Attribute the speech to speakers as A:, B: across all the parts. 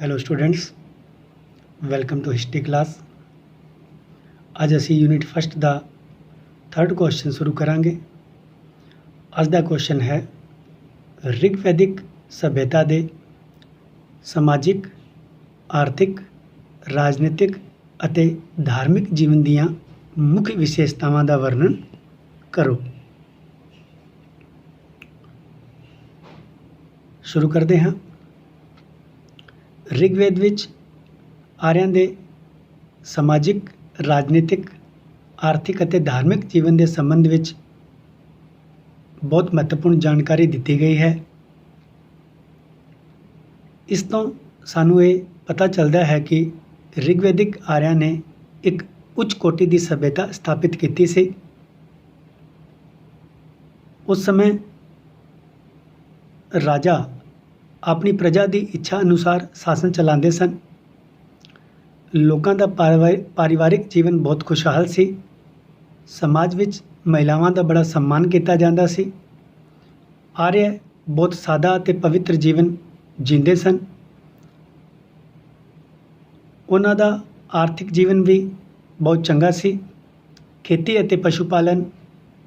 A: Hello students, welcome to history class. ਅੱਜ ਅਸੀਂ unit first ਦਾ ਥਰਡ ਕੁਐਸਚਨ ਸ਼ੁਰੂ ਕਰਾਂਗੇ। ਅੱਜ ਦਾ ਕੁਐਸਚਨ ਹੈ ਰਿਗਵੈਦਿਕ ਸਭਿਅਤਾ ਦੇ ਸਮਾਜਿਕ, ਆਰਥਿਕ, ਰਾਜਨੀਤਿਕ ਅਤੇ ਧਾਰਮਿਕ ਜੀਵਨ ਦੀਆਂ ਮੁੱਖ ਵਿਸ਼ੇਸ਼ਤਾਵਾਂ ਦਾ ਵਰਣਨ ਕਰੋ। ਸ਼ੁਰੂ ਕਰਦੇ ਹਾਂ। ਰਿਗਵੇਦ ਵਿੱਚ ਆਰਿਆਂ ਦੇ ਸਮਾਜਿਕ, ਰਾਜਨੀਤਿਕ, ਆਰਥਿਕ ਅਤੇ ਧਾਰਮਿਕ ਜੀਵਨ ਦੇ ਸੰਬੰਧ ਵਿੱਚ ਬਹੁਤ ਮਹੱਤਵਪੂਰਨ ਜਾਣਕਾਰੀ ਦਿੱਤੀ ਗਈ ਹੈ। ਇਸ ਤੋਂ ਸਾਨੂੰ ਇਹ ਪਤਾ ਚੱਲਦਾ ਹੈ ਕਿ ਰਿਗਵੈਦਿਕ ਆਰਿਆਂ ਨੇ ਇੱਕ ਉੱਚ ਕੋਟੀ ਦੀ ਸਭਿਅਤਾ ਸਥਾਪਿਤ ਕੀਤੀ ਸੀ। ਉਸ ਸਮੇਂ ਰਾਜਾ ਆਪਣੀ ਪ੍ਰਜਾ ਦੀ ਇੱਛਾ ਅਨੁਸਾਰ ਸ਼ਾਸਨ ਚਲਾਉਂਦੇ ਸਨ। ਲੋਕਾਂ ਦਾ ਪਰਿਵਾਰਿਕ ਜੀਵਨ ਬਹੁਤ ਖੁਸ਼ਹਾਲ ਸੀ। ਸਮਾਜ ਵਿੱਚ ਮਹਿਲਾਵਾਂ ਦਾ ਬੜਾ ਸਨਮਾਨ ਕੀਤਾ ਜਾਂਦਾ ਸੀ। ਆਰੀਆ ਬਹੁਤ ਸਾਦਾ ਅਤੇ ਪਵਿੱਤਰ ਜੀਵਨ ਜੀਂਦੇ ਸਨ। ਉਹਨਾਂ ਦਾ ਆਰਥਿਕ ਜੀਵਨ ਵੀ ਬਹੁਤ ਚੰਗਾ ਸੀ। ਖੇਤੀ ਅਤੇ ਪਸ਼ੂ ਪਾਲਨ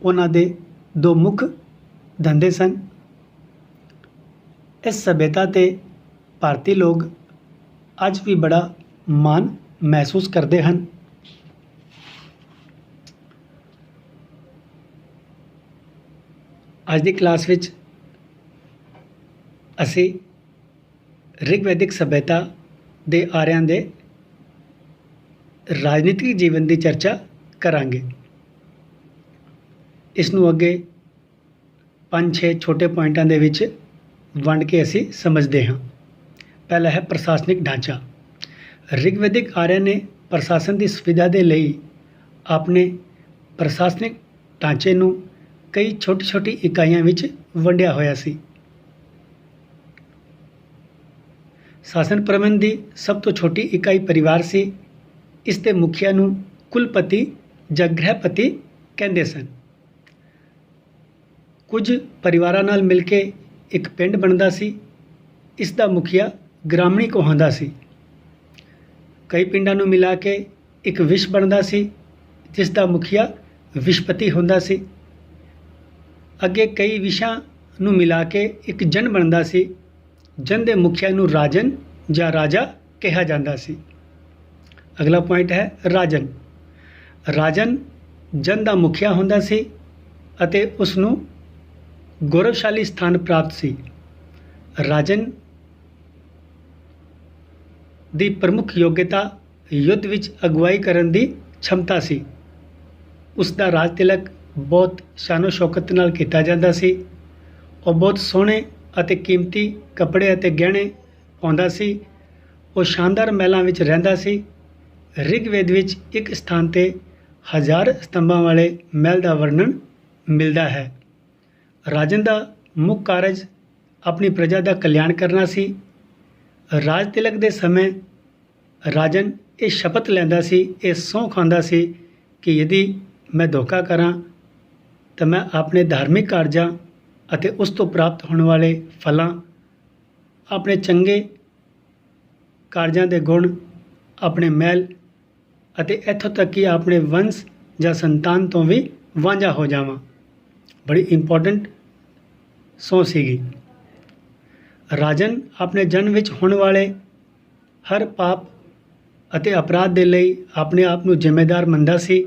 A: ਉਹਨਾਂ ਦੇ ਦੋ ਮੁੱਖ ਧੰਦੇ ਸਨ। ਇਸ ਸਭਿਅਤਾ 'ਤੇ ਭਾਰਤੀ ਲੋਕ ਅੱਜ ਵੀ ਬੜਾ ਮਾਣ ਮਹਿਸੂਸ ਕਰਦੇ ਹਨ। ਅੱਜ ਦੀ ਕਲਾਸ ਵਿੱਚ ਅਸੀਂ ਰਿਗਵੈਦਿਕ ਸਭਿਅਤਾ ਦੇ ਆਰਿਆਂ ਦੇ ਰਾਜਨੀਤਿਕ ਜੀਵਨ ਦੀ ਚਰਚਾ ਕਰਾਂਗੇ। ਇਸ ਨੂੰ ਅੱਗੇ 5-6 ਛੋਟੇ ਪੁਆਇੰਟਾਂ ਦੇ ਵਿੱਚ ਵੰਡ ਕੇ ਅਸੀਂ ਸਮਝਦੇ ਹਾਂ। ਪਹਿਲਾ ਹੈ ਪ੍ਰਸ਼ਾਸਨਿਕ ਢਾਂਚਾ। ਰਿਗਵੈਦਿਕ ਆਰਿਆਂ ਨੇ ਪ੍ਰਸ਼ਾਸਨ ਦੀ ਸੁਵਿਧਾ ਦੇ ਲਈ ਆਪਣੇ ਪ੍ਰਸ਼ਾਸਨਿਕ ਢਾਂਚੇ ਨੂੰ ਕਈ ਛੋਟੀ ਇਕਾਈਆਂ ਵਿੱਚ ਵੰਡਿਆ ਹੋਇਆ ਸੀ। ਸ਼ਾਸਨ ਪ੍ਰਬੰਧ ਦੀ ਸਭ ਤੋਂ ਛੋਟੀ ਇਕਾਈ ਪਰਿਵਾਰ ਸੀ। ਇਸ ਦੇ ਮੁਖੀਆ ਨੂੰ ਕੁਲਪਤੀ ਜਾਂ ਗ੍ਰਹਿਪਤੀ ਕਹਿੰਦੇ ਸਨ। ਕੁਝ ਪਰਿਵਾਰਾਂ ਨਾਲ ਮਿਲ ਕੇ ਇੱਕ ਪਿੰਡ ਬਣਦਾ ਸੀ। ਇਸ ਦਾ ਮੁਖੀਆ ਗ੍ਰਾਮਣੀ ਕਹਾਉਂਦਾ ਸੀ। ਕਈ ਪਿੰਡਾਂ ਨੂੰ ਮਿਲਾ ਕੇ ਇੱਕ ਵਿਸ਼ ਬਣਦਾ ਸੀ, ਜਿਸ ਦਾ ਮੁਖੀਆ ਵਿਸ਼ਪਤੀ ਹੁੰਦਾ ਸੀ। ਅੱਗੇ ਕਈ ਵਿਸ਼ਾਂ ਨੂੰ ਮਿਲਾ ਕੇ ਇੱਕ ਜਨ ਬਣਦਾ ਸੀ। ਜਨ ਦੇ ਮੁਖੀਆ ਨੂੰ ਰਾਜਨ ਜਾਂ ਰਾਜਾ ਕਿਹਾ ਜਾਂਦਾ ਸੀ। ਅਗਲਾ ਪੁਆਇੰਟ ਹੈ ਰਾਜਨ। ਰਾਜਨ ਜਨ ਦਾ ਮੁਖੀਆ ਹੁੰਦਾ ਸੀ ਅਤੇ ਉਸ ਨੂੰ ਗੌਰਵਸ਼ਾਲੀ ਸਥਾਨ ਪ੍ਰਾਪਤ ਸੀ। ਰਾਜਨ ਦੀ ਪ੍ਰਮੁੱਖ ਯੋਗਤਾ ਯੁੱਧ ਵਿੱਚ ਅਗਵਾਈ ਕਰਨ ਦੀ ਛਮਤਾ ਸੀ। ਉਸ ਦਾ ਰਾਜ ਤਿਲਕ ਬਹੁਤ ਸ਼ਾਨੋ ਸ਼ੌਕਤ ਨਾਲ ਕੀਤਾ ਜਾਂਦਾ ਸੀ। ਉਹ ਬਹੁਤ ਸੋਹਣੇ ਅਤੇ ਕੀਮਤੀ ਕੱਪੜੇ ਅਤੇ ਗਹਿਣੇ ਪਾਉਂਦਾ ਸੀ। ਉਹ ਸ਼ਾਨਦਾਰ ਮਹਿਲਾਂ ਵਿੱਚ ਰਹਿੰਦਾ ਸੀ। ਰਿਗਵੇਦ ਵਿੱਚ ਇੱਕ ਸਥਾਨ 'ਤੇ 1000 ਸਤੰਭਾਂ ਵਾਲੇ ਮਹਿਲ ਦਾ ਵਰਣਨ ਮਿਲਦਾ ਹੈ। ਰਾਜਨ ਦਾ ਮੁੱਖ ਕਾਰਜ ਆਪਣੀ ਪ੍ਰਜਾ ਦਾ ਕਲਿਆਣ ਕਰਨਾ ਸੀ। ਰਾਜ ਤਿਲਕ ਦੇ ਸਮੇਂ ਰਾਜਨ ਇਹ ਸ਼ਪਥ ਲੈਂਦਾ ਸੀ, ਇਹ ਸਹੁੰ ਖਾਂਦਾ ਸੀ ਕਿ ਯਦਿ ਮੈਂ ਧੋਖਾ ਕਰਾਂ ਤਾਂ ਮੈਂ ਆਪਣੇ ਧਾਰਮਿਕ ਕਾਰਜਾਂ ਅਤੇ ਉਸ ਤੋਂ ਪ੍ਰਾਪਤ ਹੋਣ ਵਾਲੇ ਫਲਾਂ, ਆਪਣੇ ਚੰਗੇ ਕਾਰਜਾਂ ਦੇ ਗੁਣ, ਆਪਣੇ ਮਹਿਲ ਅਤੇ ਇੱਥੋਂ ਤੱਕ ਕਿ ਆਪਣੇ ਵੰਸ਼ ਜਾਂ ਸੰਤਾਨ ਤੋਂ ਵੀ ਵਾਂਝਾ ਹੋ ਜਾਵਾਂ। ਬੜੀ ਇੰਪੋਰਟੈਂਟ ਸਹੁੰ ਸੀਗੀ। ਰਾਜਨ ਆਪਣੇ ਜਨਮ ਵਿੱਚ ਹੋਣ ਵਾਲੇ ਹਰ ਪਾਪ ਅਤੇ ਅਪਰਾਧ ਦੇ ਲਈ ਆਪਣੇ ਆਪ ਨੂੰ ਜ਼ਿੰਮੇਦਾਰ ਮੰਨਦਾ ਸੀ।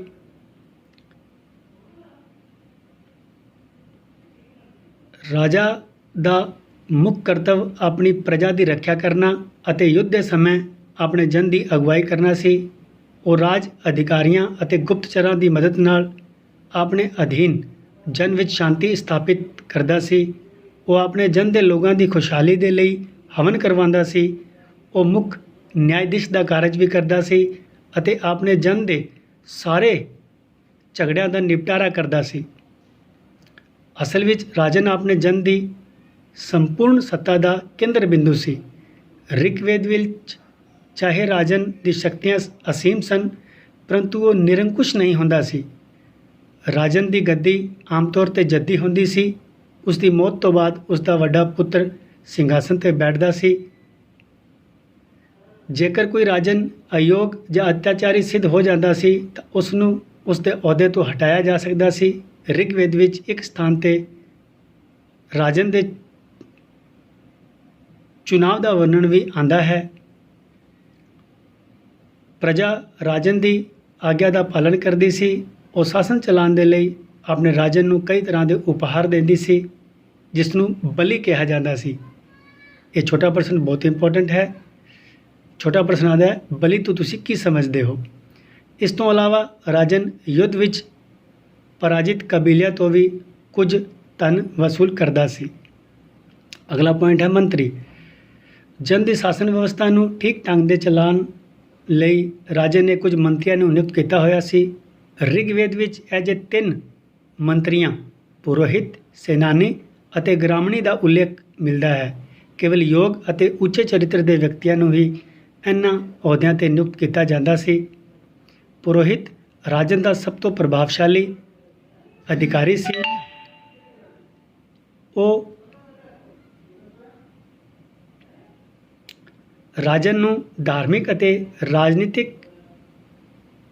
A: ਰਾਜਾ ਦਾ ਮੁੱਖ ਕਰਤੱਵ ਆਪਣੀ ਪ੍ਰਜਾ ਦੀ ਰੱਖਿਆ ਕਰਨਾ ਅਤੇ ਯੁੱਧ ਦੇ ਸਮੇਂ ਆਪਣੇ ਜਨ ਦੀ ਅਗਵਾਈ ਕਰਨਾ ਸੀ। ਉਹ ਰਾਜ ਅਧਿਕਾਰੀਆਂ ਅਤੇ ਗੁਪਤਚਰਾਂ ਦੀ ਮਦਦ ਨਾਲ ਆਪਣੇ ਅਧੀਨ ਜਨ ਵਿੱਚ ਸ਼ਾਂਤੀ ਸਥਾਪਿਤ ਕਰਦਾ ਸੀ। ਉਹ ਆਪਣੇ ਜਨ ਦੇ ਲੋਕਾਂ ਦੀ ਖੁਸ਼ਹਾਲੀ ਦੇ ਲਈ ਹਵਨ ਕਰਵਾਉਂਦਾ ਸੀ। ਉਹ ਮੁੱਖ ਨਿਆਇਧੀਸ਼ ਦਾ ਕਾਰਜ ਵੀ ਕਰਦਾ ਸੀ ਅਤੇ ਆਪਣੇ ਜਨ ਦੇ ਸਾਰੇ ਝਗੜਿਆਂ ਦਾ ਨਿਪਟਾਰਾ ਕਰਦਾ ਸੀ। ਅਸਲ ਵਿੱਚ ਰਾਜਨ ਆਪਣੇ ਜਨ ਦੀ ਸੰਪੂਰਨ ਸੱਤਾ ਦਾ ਕੇਂਦਰ ਬਿੰਦੂ ਸੀ। ਰਿਗਵੇਦ ਵਿੱਚ ਚਾਹੇ ਰਾਜਨ ਦੀ ਸ਼ਕਤੀਆਂ ਅਸੀਮ ਸਨ, ਪਰੰਤੂ ਉਹ ਨਿਰੰਕੁਸ਼ ਨਹੀਂ ਹੁੰਦਾ ਸੀ। ਰਾਜਨ ਦੀ ਗੱਦੀ ਆਮ ਤੌਰ 'ਤੇ ਜੱਦੀ ਹੁੰਦੀ ਸੀ। ਉਸ ਦੀ ਮੌਤ ਤੋਂ ਬਾਅਦ ਉਸ ਦਾ ਵੱਡਾ ਪੁੱਤਰ ਸਿੰਘਾਸਨ 'ਤੇ ਬੈਠਦਾ ਸੀ। ਜੇਕਰ ਕੋਈ ਰਾਜਨ ਅਯੋਗ ਜਾਂ ਅਤਿਆਚਾਰੀ ਸਿੱਧ ਹੋ ਜਾਂਦਾ ਸੀ ਤਾਂ ਉਸ ਨੂੰ ਉਸ ਦੇ ਅਹੁਦੇ ਤੋਂ ਹਟਾਇਆ ਜਾ ਸਕਦਾ ਸੀ। ਰਿਗਵੇਦ ਵਿੱਚ ਇੱਕ ਸਥਾਨ 'ਤੇ ਰਾਜਨ ਦੇ ਚੁਣਾਵ ਦਾ ਵਰਣਨ ਵੀ ਆਂਦਾ ਹੈ। ਪ੍ਰਜਾ ਰਾਜਨ ਦੀ ਆਗਿਆ ਦਾ ਪਾਲਣ ਕਰਦੀ ਸੀ। ਉਹ ਸ਼ਾਸਨ ਚਲਾਉਣ ਦੇ ਲਈ ਆਪਣੇ ਰਾਜਨ ਨੂੰ ਕਈ ਤਰ੍ਹਾਂ ਦੇ ਉਪਹਾਰ ਦਿੰਦੀ ਸੀ, ਜਿਸ ਨੂੰ ਬਲੀ ਕਿਹਾ ਜਾਂਦਾ ਸੀ। ਇਹ ਛੋਟਾ ਪ੍ਰਸ਼ਨ ਬਹੁਤ ਇੰਪੋਰਟੈਂਟ ਹੈ। ਛੋਟਾ ਪ੍ਰਸ਼ਨ ਆਉਂਦਾ ਹੈ, ਬਲੀ ਤੋਂ ਤੁਸੀਂ ਕੀ ਸਮਝਦੇ ਹੋ? ਇਸ ਤੋਂ ਇਲਾਵਾ ਰਾਜਨ ਯੁੱਧ ਵਿੱਚ ਪਰਾਜਿਤ ਕਬੀਲਿਆਂ ਤੋਂ ਵੀ ਕੁਝ ਧਨ ਵਸੂਲ ਕਰਦਾ ਸੀ। ਅਗਲਾ ਪੁਆਇੰਟ ਹੈ ਮੰਤਰੀ। ਜਨ ਦੀ ਸ਼ਾਸਨ ਵਿਵਸਥਾ ਨੂੰ ਠੀਕ ਢੰਗ ਦੇ ਚਲਾਉਣ ਲਈ ਰਾਜੇ ਨੇ ਕੁਝ ਮੰਤਰੀਆਂ ਨੂੰ ਨਿਯੁਕਤ ਕੀਤਾ ਹੋਇਆ ਸੀ। ਰਿਗਵੇਦ ਵਿੱਚ ਇਹ ਜਿਹੇ 3 ਮੰਤਰੀਆਂ ਪੁਰੋਹਿਤ, ਸੈਨਾਨੀ ਅਤੇ ਗ੍ਰਾਮਣੀ ਦਾ ਉਲੇਖ ਮਿਲਦਾ ਹੈ। ਕੇਵਲ ਯੋਗ ਅਤੇ ਉੱਚੇ ਚਰਿੱਤਰ ਦੇ ਵਿਅਕਤੀਆਂ ਨੂੰ ਹੀ ਇਹਨਾਂ ਅਹੁਦਿਆਂ 'ਤੇ ਨਿਯੁਕਤ ਕੀਤਾ ਜਾਂਦਾ ਸੀ। ਪੁਰੋਹਿਤ ਰਾਜਨ ਦਾ ਸਭ ਤੋਂ ਪ੍ਰਭਾਵਸ਼ਾਲੀ ਅਧਿਕਾਰੀ ਸੀ। ਉਹ ਰਾਜਨ ਨੂੰ ਧਾਰਮਿਕ ਅਤੇ ਰਾਜਨੀਤਿਕ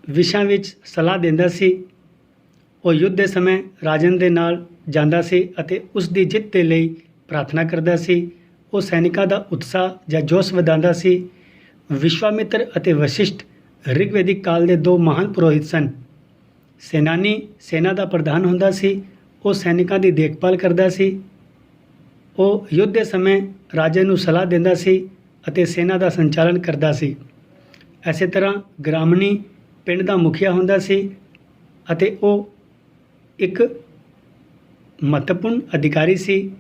A: ਵਿਸ਼ਿਆਂ ਵਿੱਚ ਸਲਾਹ ਦਿੰਦਾ ਸੀ। ਉਹ ਯੁੱਧ ਦੇ ਸਮੇਂ ਰਾਜਨ ਦੇ ਨਾਲ ਜਾਂਦਾ ਸੀ ਅਤੇ ਉਸ ਦੀ ਜਿੱਤ ਦੇ ਲਈ ਪ੍ਰਾਰਥਨਾ ਕਰਦਾ ਸੀ। ਉਹ ਸੈਨਿਕਾਂ ਦਾ ਉਤਸ਼ਾਹ ਜਾਂ ਜੋਸ਼ ਵਧਾਉਂਦਾ ਸੀ। ਵਿਸ਼ਵਾਮਿੱਤਰ ਅਤੇ ਵਸ਼ਿਸ਼ਟ ਰਿਗਵੈਦਿਕ ਕਾਲ ਦੇ 2 ਮਹਾਨ ਪੁਰੋਹਿਤ ਸਨ। ਸੈਨਾਨੀ ਸੈਨਾ ਦਾ ਪ੍ਰਧਾਨ ਹੁੰਦਾ ਸੀ। ਉਹ ਸੈਨਿਕਾਂ ਦੀ ਦੇਖਭਾਲ ਕਰਦਾ ਸੀ। ਉਹ ਯੁੱਧ ਦੇ ਸਮੇਂ ਰਾਜੇ ਨੂੰ ਸਲਾਹ ਦਿੰਦਾ ਸੀ ਅਤੇ ਸੈਨਾ ਦਾ ਸੰਚਾਲਨ ਕਰਦਾ ਸੀ। ਇਸੇ ਤਰ੍ਹਾਂ ਗ੍ਰਾਮਣੀ ਪਿੰਡ ਦਾ ਮੁਖੀਆ ਹੁੰਦਾ ਸੀ ਅਤੇ ਉਹ ਇੱਕ ਮਹੱਤਵਪੂਰਨ ਅਧਿਕਾਰੀ ਸੀ।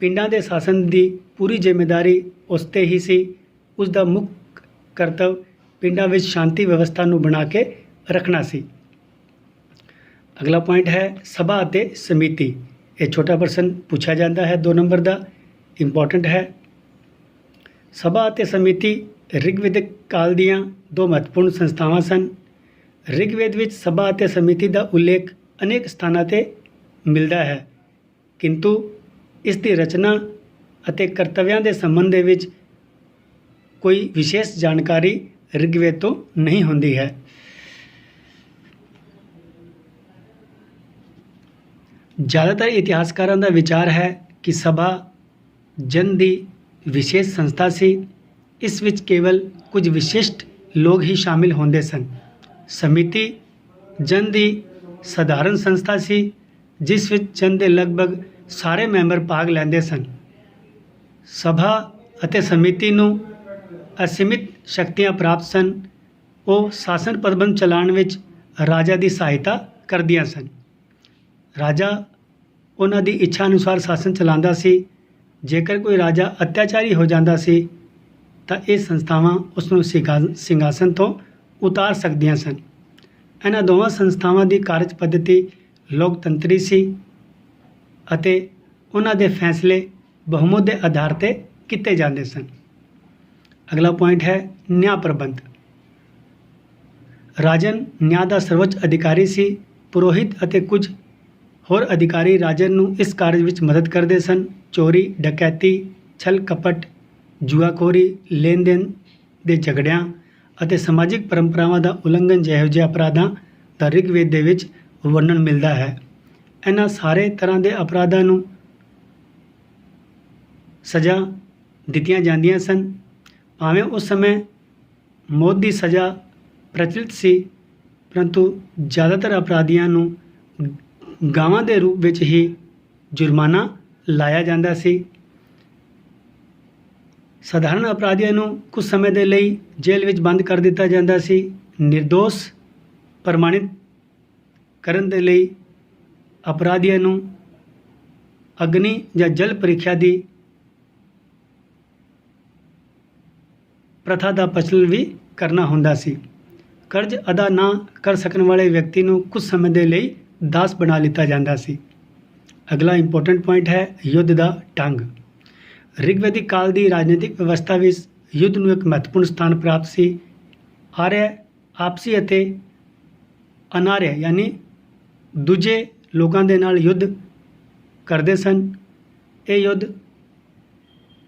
A: ਪਿੰਡਾਂ ਦੇ ਸ਼ਾਸਨ ਦੀ ਪੂਰੀ ਜ਼ਿੰਮੇਵਾਰੀ ਉਸ 'ਤੇ ਹੀ ਸੀ। ਉਸ ਦਾ ਮੁੱਖ ਕਰਤੱਵ ਪਿੰਡਾਂ ਵਿੱਚ ਸ਼ਾਂਤੀ ਵਿਵਸਥਾ ਨੂੰ ਬਣਾ ਕੇ ਰੱਖਣਾ ਸੀ। ਅਗਲਾ ਪੁਆਇੰਟ ਹੈ ਸਭਾ ਅਤੇ ਸਮਿਤੀ। ਇਹ ਛੋਟਾ ਪ੍ਰਸ਼ਨ ਪੁੱਛਿਆ ਜਾਂਦਾ ਹੈ, 2 ਨੰਬਰ ਦਾ, ਇੰਪੋਰਟੈਂਟ ਹੈ। ਸਭਾ ਅਤੇ ਸਮਿਤੀ ਰਿਗਵੇਦਿਕ ਕਾਲ ਦੀਆਂ 2 ਮਹੱਤਵਪੂਰਨ ਸੰਸਥਾਵਾਂ ਸਨ। ਰਿਗਵੇਦ ਵਿੱਚ ਸਭਾ ਅਤੇ ਸਮਿਤੀ ਦਾ ਉਲੇਖ ਅਨੇਕ ਸਥਾਨਾਂ 'ਤੇ ਮਿਲਦਾ ਹੈ, ਕਿੰਤੂ ਇਸ ਦੀ ਰਚਨਾ ਅਤੇ ਕਰਤੱਵਿਆਂ ਦੇ ਸੰਬੰਧ ਦੇ ਵਿੱਚ ਕੋਈ ਵਿਸ਼ੇਸ਼ ਜਾਣਕਾਰੀ ਰਿਗਵੇਦ ਤੋਂ ਨਹੀਂ ਹੁੰਦੀ ਹੈ। ਜ਼ਿਆਦਾਤਰ ਇਤਿਹਾਸਕਾਰਾਂ ਦਾ ਵਿਚਾਰ ਹੈ ਕਿ ਸਭਾ ਜਨ ਦੀ ਵਿਸ਼ੇਸ਼ ਸੰਸਥਾ ਸੀ। ਇਸ ਵਿੱਚ ਕੇਵਲ ਕੁਝ ਵਿਸ਼ਿਸ਼ਟ ਲੋਕ ਹੀ ਸ਼ਾਮਿਲ ਹੁੰਦੇ ਸਨ। ਸਮਿਤੀ ਜਨ ਦੀ ਸਧਾਰਨ ਸੰਸਥਾ ਸੀ, ਜਿਸ ਵਿੱਚ ਜਨ ਦੇ ਲਗਭਗ ਸਾਰੇ ਮੈਂਬਰ ਭਾਗ ਲੈਂਦੇ ਸਨ। ਸਭਾ ਅਤੇ ਸਮਿਤੀ ਨੂੰ ਅਸੀਮਿਤ ਸ਼ਕਤੀਆਂ ਪ੍ਰਾਪਤ ਸਨ। ਉਹ ਸ਼ਾਸਨ ਪ੍ਰਬੰਧ ਚਲਾਉਣ ਵਿੱਚ ਰਾਜਾ ਦੀ ਸਹਾਇਤਾ ਕਰਦੀਆਂ ਸਨ। ਰਾਜਾ ਉਹਨਾਂ ਦੀ ਇੱਛਾ ਅਨੁਸਾਰ ਸ਼ਾਸਨ ਚਲਾਉਂਦਾ ਸੀ। ਜੇਕਰ ਕੋਈ ਰਾਜਾ ਅਤਿਆਚਾਰੀ ਹੋ ਜਾਂਦਾ ਸੀ ਤਾਂ ਇਹ ਸੰਸਥਾਵਾਂ ਉਸ ਨੂੰ ਸਿੰਘਾਸਨ ਤੋਂ ਉਤਾਰ ਸਕਦੀਆਂ ਸਨ। ਇਹਨਾਂ ਦੋਵਾਂ ਸੰਸਥਾਵਾਂ ਦੀ ਕਾਰਜ ਪੱਧਤੀ ਲੋਕਤੰਤਰੀ ਸੀ ਅਤੇ ਉਹਨਾਂ ਦੇ ਫੈਸਲੇ ਬਹੁਮਤ ਦੇ ਆਧਾਰ 'ਤੇ ਕੀਤੇ ਜਾਂਦੇ ਸਨ। ਅਗਲਾ ਪੁਆਇੰਟ ਹੈ ਨਿਆਂ ਪ੍ਰਬੰਧ। ਰਾਜਨ ਨਿਆਂ ਦਾ ਸਰਵੋੱਚ ਅਧਿਕਾਰੀ ਸੀ। ਪੁਰੋਹਿਤ ਅਤੇ ਕੁਝ ਹੋਰ ਅਧਿਕਾਰੀ ਰਾਜਨ ਨੂੰ ਇਸ ਕਾਰਜ ਵਿੱਚ ਮਦਦ ਕਰਦੇ ਸਨ। ਚੋਰੀ, ਡਕੈਤੀ, ਛਲ ਕਪਟ, ਜੂਆਖੋਰੀ, ਲੈਣ ਦੇਣ ਦੇ ਝਗੜਿਆਂ ਅਤੇ ਸਮਾਜਿਕ ਪਰੰਪਰਾਵਾਂ ਦਾ ਉਲੰਘਣ ਜਿਹੋ ਜਿਹੇ ਅਪਰਾਧਾਂ ਦਾ ਰਿਗਵੇਦ ਦੇ ਵਿੱਚ ਵਰਣਨ ਮਿਲਦਾ ਹੈ। ਇਹਨਾਂ ਸਾਰੇ ਤਰ੍ਹਾਂ ਦੇ ਅਪਰਾਧਾਂ ਨੂੰ ਸਜ਼ਾ ਦਿੱਤੀਆਂ ਜਾਂਦੀਆਂ ਸਨ। ਭਾਵੇਂ ਉਸ ਸਮੇਂ ਮੌਤ ਦੀ ਸਜ਼ਾ ਪ੍ਰਚਲਿਤ ਸੀ, ਪਰੰਤੂ ਜ਼ਿਆਦਾਤਰ ਅਪਰਾਧੀਆਂ ਨੂੰ ਗਾਵਾਂ ਦੇ ਰੂਪ ਵਿੱਚ ਹੀ ਜੁਰਮਾਨਾ ਲਾਇਆ ਜਾਂਦਾ ਸੀ। ਸਧਾਰਨ ਅਪਰਾਧੀਆਂ ਨੂੰ ਕੁਝ ਸਮੇਂ ਦੇ ਲਈ ਜੇਲ੍ਹ ਵਿੱਚ ਬੰਦ ਕਰ ਦਿੱਤਾ ਜਾਂਦਾ ਸੀ। ਨਿਰਦੋਸ਼ ਪ੍ਰਮਾਣਿਤ ਕਰਨ ਦੇ ਲਈ ਅਪਰਾਧੀਆਂ ਨੂੰ ਅਗਨੀ ਜਾਂ ਜਲ ਪ੍ਰੀਖਿਆ ਦੀ ਪ੍ਰਥਾ ਦਾ ਪ੍ਰਚਲਨ ਵੀ ਕਰਨਾ ਹੁੰਦਾ ਸੀ। ਕਰਜ਼ ਅਦਾ ਨਾ ਕਰ ਸਕਣ ਵਾਲੇ ਵਿਅਕਤੀ ਨੂੰ ਕੁਝ ਸਮੇਂ ਦੇ ਲਈ ਦਾਸ ਬਣਾ ਲਿੱਤਾ ਜਾਂਦਾ ਸੀ। ਅਗਲਾ ਇੰਪੋਰਟੈਂਟ ਪੁਆਇੰਟ ਹੈ ਯੁੱਧ ਦਾ ਢੰਗ। ਰਿਗਵੈਦਿਕ ਕਾਲ ਦੀ ਰਾਜਨੀਤਿਕ ਵਿਵਸਥਾ ਵਿੱਚ ਯੁੱਧ ਨੂੰ ਇੱਕ ਮਹੱਤਵਪੂਰਨ ਸਥਾਨ ਪ੍ਰਾਪਤ ਸੀ। ਆਰਿਆ ਆਪਸੀ ਅਤੇ ਅਨਾਰਿਆ ਯਾਨੀ ਦੂਜੇ ਲੋਕਾਂ ਦੇ ਨਾਲ ਯੁੱਧ ਕਰਦੇ ਸਨ। ਇਹ ਯੁੱਧ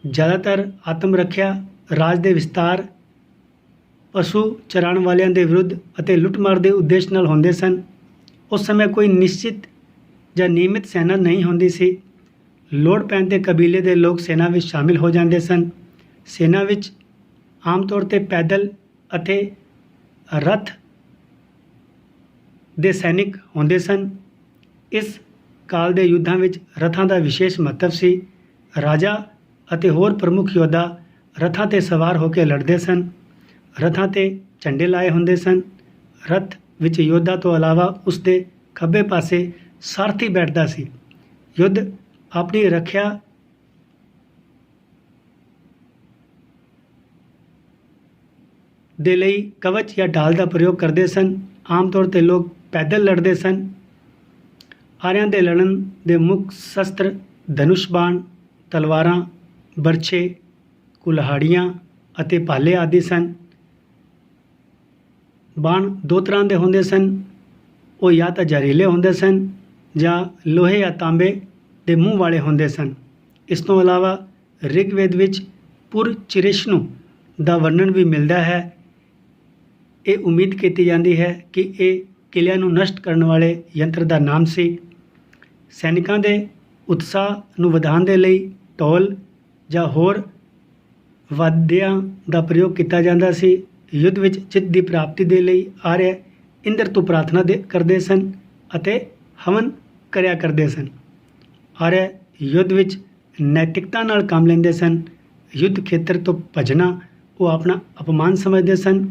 A: ਜ਼ਿਆਦਾਤਰ ਆਤਮ ਰੱਖਿਆ, ਰਾਜ ਦੇ ਵਿਸਤਾਰ ਪਸ਼ੂ ਚਰਾਉਣ ਵਾਲਿਆਂ ਦੇ ਵਿਰੁੱਧ ਅਤੇ ਲੁੱਟਮਾਰ ਦੇ ਉਦੇਸ਼ ਨਾਲ ਹੁੰਦੇ ਸਨ। ਉਸ ਸਮੇਂ ਕੋਈ ਨਿਸ਼ਚਿਤ ਜਾਂ ਨਿਯਮਿਤ ਸੈਨਾ ਨਹੀਂ ਹੁੰਦੀ ਸੀ। ਲੋੜ ਪੈਣ 'ਤੇ ਕਬੀਲੇ ਦੇ ਲੋਕ ਸੈਨਾ ਵਿੱਚ ਸ਼ਾਮਿਲ ਹੋ ਜਾਂਦੇ ਸਨ। ਸੈਨਾ ਵਿੱਚ ਆਮ ਤੌਰ 'ਤੇ ਪੈਦਲ ਅਤੇ ਰੱਥ ਦੇ ਸੈਨਿਕ ਹੁੰਦੇ ਸਨ। ਇਸ ਕਾਲ ਦੇ ਯੁੱਧਾਂ ਵਿੱਚ ਰੱਥਾਂ ਦਾ ਵਿਸ਼ੇਸ਼ ਮਹੱਤਵ ਸੀ। ਰਾਜਾ ਅਤੇ ਹੋਰ ਪ੍ਰਮੁੱਖ ਯੋਧਾ ਰੱਥਾਂ 'ਤੇ ਸਵਾਰ ਹੋ ਕੇ ਲੜਦੇ ਸਨ। ਰੱਥਾਂ 'ਤੇ ਝੰਡੇ ਲਾਏ ਹੁੰਦੇ ਸਨ। ਰੱਥ ਵਿੱਚ ਯੋਧਾ ਤੋਂ ਇਲਾਵਾ ਉਸ ਦੇ ਖੱਬੇ ਪਾਸੇ ਸਾਰਥੀ ਬੈਠਦਾ ਸੀ। ਯੁੱਧ ਆਪਣੀ ਰੱਖਿਆ ਦੇ ਲਈ ਕਵਚ ਜਾਂ ਢਾਲ ਦਾ ਪ੍ਰਯੋਗ ਕਰਦੇ ਸਨ। ਆਮ ਤੌਰ 'ਤੇ ਲੋਕ ਪੈਦਲ ਲੜਦੇ ਸਨ। ਆਰਿਆਂ ਦੇ ਲੜਨ ਦੇ ਮੁੱਖ ਸ਼ਸਤਰ ਧਨੁਸ਼ ਬਾਣ, ਤਲਵਾਰਾਂ, ਬਰਛੇ, ਕੁਲਹਾੜੀਆਂ ਅਤੇ ਭਾਲੇ ਆਦਿ ਸਨ। ਬਾਣ ਦੋ ਤਰ੍ਹਾਂ ਦੇ ਹੁੰਦੇ ਸਨ। ਉਹ ਜਾਂ ਤਾਂ ਜ਼ਹਿਰੀਲੇ ਹੁੰਦੇ ਸਨ ਜਾਂ ਲੋਹੇ ਜਾਂ ਤਾਂਬੇ ਦੇ ਮੂੰਹ ਵਾਲੇ ਹੁੰਦੇ ਸਨ। ਇਸ ਤੋਂ ਇਲਾਵਾ ਰਿਗਵੇਦ ਵਿੱਚ ਪੁਰਚਿਰਿਸ਼ਨੂ ਦਾ ਵਰਣਨ ਵੀ ਮਿਲਦਾ ਹੈ। ਇਹ ਉਮੀਦ ਕੀਤੀ ਜਾਂਦੀ ਹੈ ਕਿ ਇਹ ਕਿਲਿਆਂ ਨੂੰ ਨਸ਼ਟ ਕਰਨ ਵਾਲੇ ਯੰਤਰ ਦਾ ਨਾਮ ਸੀ। ਸੈਨਿਕਾਂ ਦੇ ਉਤਸ਼ਾਹ ਨੂੰ ਵਧਾਉਣ ਦੇ ਲਈ ਢੋਲ ਜਾਂ ਹੋਰ ਵਾਦਿਆਂ ਦਾ ਪ੍ਰਯੋਗ ਕੀਤਾ ਜਾਂਦਾ ਸੀ। ਯੁੱਧ ਵਿੱਚ ਜਿੱਤ ਦੀ ਪ੍ਰਾਪਤੀ ਦੇ ਲਈ ਆਰਿਆ ਇੰਦਰ ਤੋਂ ਪ੍ਰਾਰਥਨਾ ਕਰਦੇ ਸਨ ਅਤੇ ਹਵਨ ਕਰਿਆ ਕਰਦੇ ਸਨ। ਆਰਿਆ ਯੁੱਧ ਵਿੱਚ ਨੈਤਿਕਤਾ ਨਾਲ ਕੰਮ ਲੈਂਦੇ ਸਨ। ਯੁੱਧ ਖੇਤਰ ਤੋਂ ਭੱਜਣਾ ਉਹ ਆਪਣਾ ਅਪਮਾਨ ਸਮਝਦੇ ਸਨ।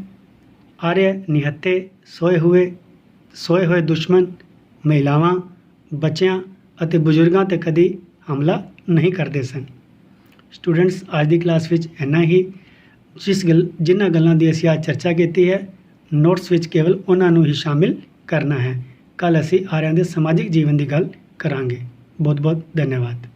A: ਆਰਿਆ ਨਿਹੱਥੇ ਸੋਏ ਹੋਏ ਦੁਸ਼ਮਣ, ਮਹਿਲਾਵਾਂ, ਬੱਚਿਆਂ ਅਤੇ ਬਜ਼ੁਰਗਾਂ 'ਤੇ ਕਦੀ ਹਮਲਾ ਨਹੀਂ ਕਰਦੇ ਸਨ। ਸਟੂਡੈਂਟਸ, ਅੱਜ ਦੀ ਕਲਾਸ ਵਿੱਚ ਇੰਨਾ ਹੀ। ਜਿਨ੍ਹਾਂ ਗੱਲਾਂ ਦੀ ਅਸੀਂ ਅੱਜ ਚਰਚਾ ਕੀਤੀ ਹੈ, ਨੋਟਸ ਵਿੱਚ ਕੇਵਲ ਉਹਨਾਂ ਨੂੰ ਹੀ ਸ਼ਾਮਿਲ ਕਰਨਾ ਹੈ। ਕੱਲ੍ਹ ਅਸੀਂ ਆਰਿਆਂ ਦੇ ਸਮਾਜਿਕ ਜੀਵਨ ਦੀ ਗੱਲ ਕਰਾਂਗੇ। ਬਹੁਤ ਬਹੁਤ ਧੰਨਵਾਦ।